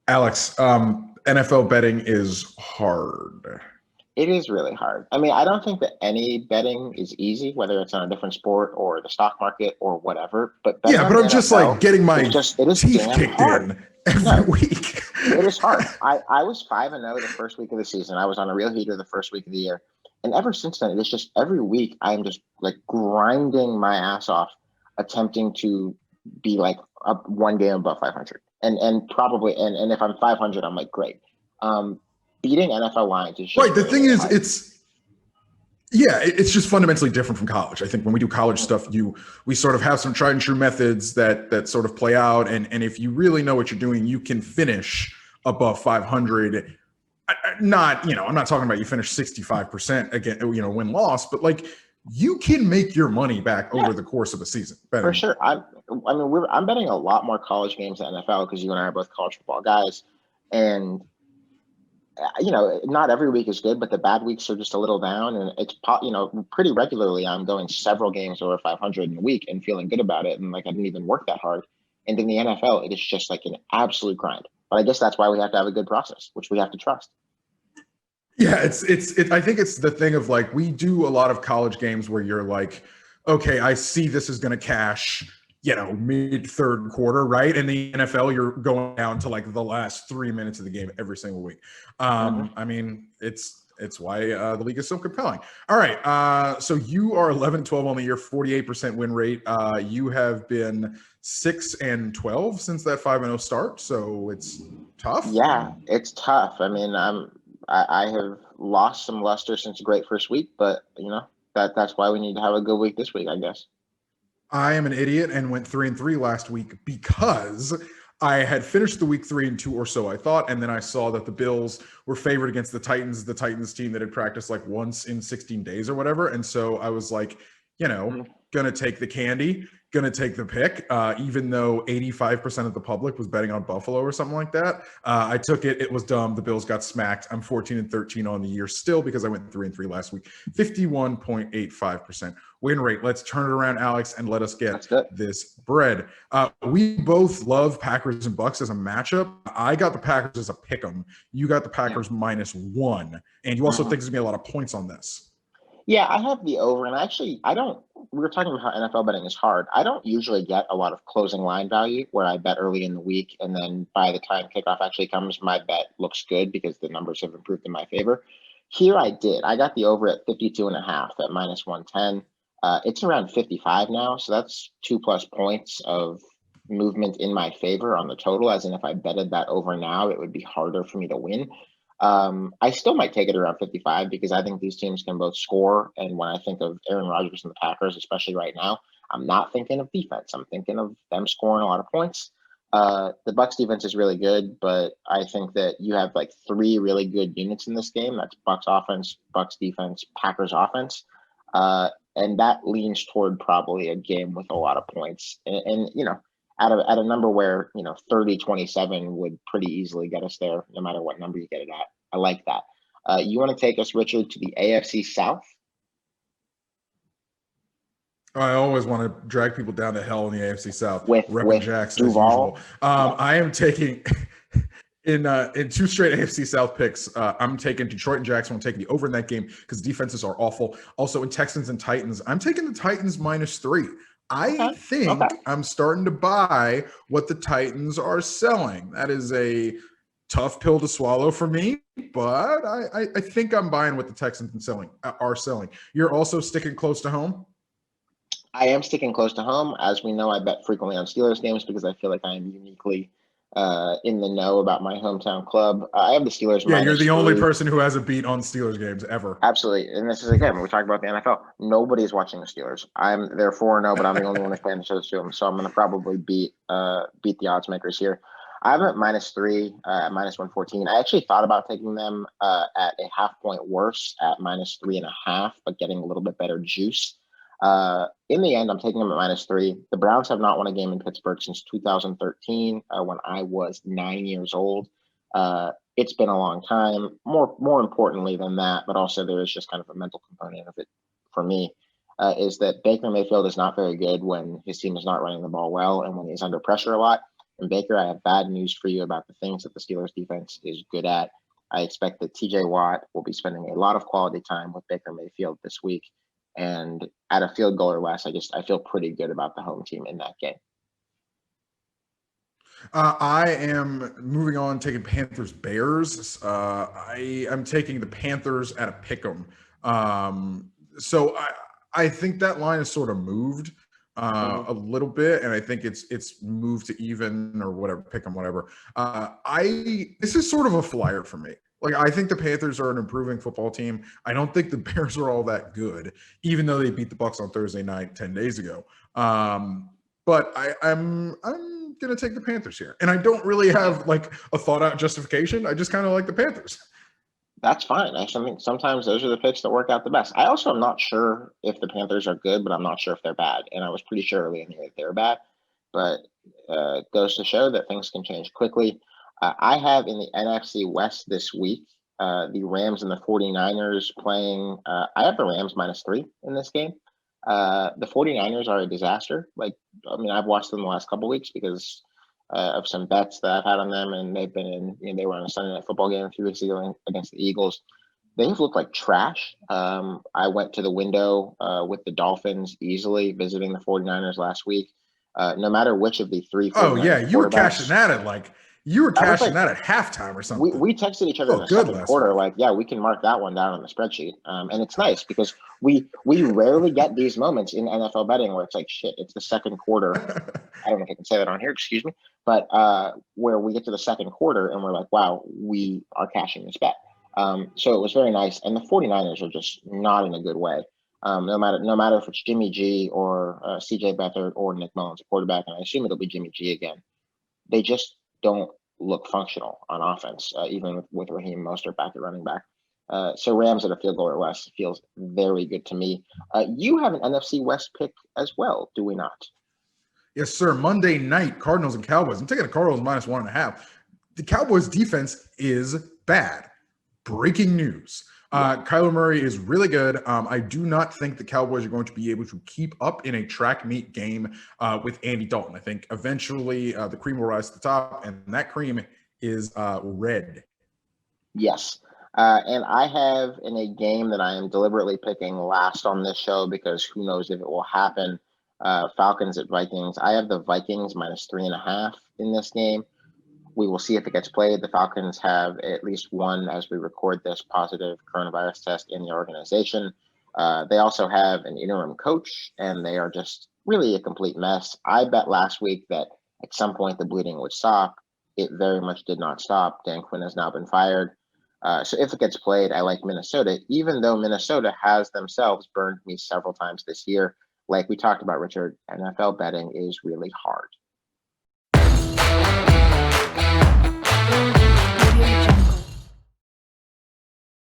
Alex, NFL betting is hard. It is really hard. I mean, I don't think that any betting is easy, whether it's on a different sport or the stock market or whatever. But betting Yeah, on but the I'm just like NFL getting is my just, it is teeth damn kicked hard. in every No, week. it is hard. I was 5-0 the first week of the season. I was on a real heater the first week of the year. And ever since then, it's just every week I'm just like grinding my ass off, attempting to be like up one game above 500. And probably, and if I'm 500, I'm like, great. Um, Beating NFL lines is just Right. The really, thing really is, hard. it's just fundamentally different from college. I think when we do college Mhm. stuff, we sort of have some tried and true methods that sort of play out. And if you really know what you're doing, you can finish above 500. Not, I'm not talking about you finish 65% again, win loss, but like you can make your money back Yeah, over the course of a season for betting. sure. I'm betting a lot more college games than NFL because you and I are both college football guys, and not every week is good, but the bad weeks are just a little down, and pretty regularly I'm going several games over 500 in a week and feeling good about it, and like I didn't even work that hard. And in the NFL, it is just like an absolute grind. But I guess that's why we have to have a good process, which we have to trust. Yeah, I think it's the thing of like we do a lot of college games where you're like, okay, I see this is going to cash, mid third quarter, right? In the NFL, you're going down to like the last 3 minutes of the game every single week. Mm-hmm. I mean, it's why the league is so compelling. All right, so you are 11-12 on the year, 48% win rate. You have been 6-12 since that 5-0 start, so it's tough. Yeah, it's tough. I mean, I have lost some luster since a great first week, but that's why we need to have a good week this week, I guess. I am an idiot and went 3-3 last week because I had finished the week 3-2 or so, I thought, and then I saw that the Bills were favored against the Titans team that had practiced like once in 16 days or whatever. And so I was like, Mhm. gonna take the candy, gonna take the pick, even though 85% of the public was betting on Buffalo or something like that. I took it. It was dumb. The Bills got smacked. I'm 14-13 on the year still because I went 3-3 last week. 51.85% win rate. Let's turn it around, Alex, and let us That's get good. this bread. We both love Packers and Bucks as a matchup. I got the Packers as a pick 'em. You got the Yeah. Packers -1, and you also Mhm. think there's gonna be a lot of points on this. Yeah, I have the over, and actually, I don't. We were talking about how NFL betting is hard. I don't usually get a lot of closing line value where I bet early in the week, and then by the time kickoff actually comes, my bet looks good because the numbers have improved in my favor. Here I did. I got the over at 52.5 at -110. It's around 55 now, so that's 2+ points of movement in my favor on the total. As in, if I betted that over now, it would be harder for me to win. I still might take it around 55 because I think these teams can both score. And when I think of Aaron Rodgers and the Packers, especially right now, I'm not thinking of defense. I'm thinking of them scoring a lot of points. The Bucks defense is really good, but I think that you have like three really good units in this game. That's Bucks offense, Bucks defense, Packers offense. And that leans toward probably a game with a lot of points. And at a number where 30-27 would pretty easily get us there, no matter what number you get it at. I like that. You want to take us, Richard, to the AFC South? I always want to drag people down to hell in the AFC South, repping with Jacks as usual. Duval. Yeah. I am taking in two straight AFC South picks. I'm taking Detroit and Jackson. I'm taking the over in that game because defenses are awful. Also in Texans and Titans, I'm taking the Titans -3. I Okay. Okay. think I'm starting to buy what the Titans are selling. That is a tough pill to swallow for me, but I think I'm buying what the Texans are selling. You're also sticking close to home. I am sticking close to home. As we know, I bet frequently on Steelers games because I feel like I am uniquely in the know about my hometown club. I have the Steelers Yeah, you're the only -3. person who has a beat on Steelers games ever. Absolutely. And this is, again, we talk about the NFL. Nobody's watching the Steelers. They're 4-0, but I'm the only one who's paying attention to them. So I'm going to probably beat the odds makers here. I have them at -3, at -114. I actually thought about taking them at a half point worse at -3.5, but getting a little bit better juice. In the end, I'm taking them at -3. The Browns have not won a game in Pittsburgh since 2013, when I was 9 years old. It's been a long time. More importantly than that, but also there is just kind of a mental component of it for me. is that Baker Mayfield is not very good when his team is not running the ball well and when he's under pressure a lot. And Baker, I have bad news for you about the things that the Steelers defense is good at. I expect that TJ Watt will be spending a lot of quality time with Baker Mayfield this week. And at a field goal or less, I feel pretty good about the home team in that game. I am moving on, taking Panthers Bears. I am taking the Panthers at a pick'em. So I think that line is sort of moved a little bit, and I think it's moved to even or whatever, pick'em, whatever. This is sort of a flyer for me. Like, I think the Panthers are an improving football team. I don't think the Bears are all that good, even though they beat the Bucs on Thursday night 10 days ago. But I'm going to take the Panthers here. And I don't really have like a thought out justification. I just kind of like the Panthers. That's fine. I think sometimes those are the picks that work out the best. I also am not sure if the Panthers are good, but I'm not sure if they're bad. And I was pretty sure early in the year that they were bad. But it goes to show that things can change quickly. I have in the NFC West this week, the Rams and the 49ers playing. I have the Rams -3 in this game. The 49ers are a disaster. I've watched them the last couple weeks because of some bets that I've had on them, and they've been they were on a Sunday Night Football game a few weeks ago against the Eagles. They've looked like trash. I went to the window with the Dolphins easily, visiting the 49ers last week. No matter which of the three. Oh yeah, you were cashing that at that at halftime or something. We texted each other in the second quarter, we can mark that one down on the spreadsheet. And it's nice because we rarely get these moments in NFL betting where it's like, shit, it's the second quarter. I don't know if I can say that on here, excuse me. But where we get to the second quarter and we're like, wow, we are cashing this bet. So it was very nice. And the 49ers are just not in a good way. No matter if it's Jimmy G or CJ Beathard or Nick Mullins, a quarterback, and I assume it'll be Jimmy G again. They just don't look functional on offense, even with Raheem Mostert back at running back. So Rams at a field goal or less feels very good to me. You have an NFC West pick as well, do we not? Yes, sir. Monday night, Cardinals and Cowboys. I'm taking the Cardinals -1.5. The Cowboys defense is bad. Breaking news. Kyler Murray is really good. I do not think the Cowboys are going to be able to keep up in a track meet game with Andy Dalton. I think eventually the cream will rise to the top, and that cream is red. Yes. And I have in a game that I am deliberately picking last on this show because who knows if it will happen, Falcons at Vikings. I have the Vikings -3.5 in this game. We will see if it gets played. The Falcons have at least one, as we record this, positive coronavirus test in the organization. They also have an interim coach, and they are just really a complete mess. I bet last week that at some point the bleeding would stop. It very much did not stop. Dan Quinn has now been fired. So if it gets played, I like Minnesota, even though Minnesota has themselves burned me several times this year. Like we talked about, Richard, NFL betting is really hard.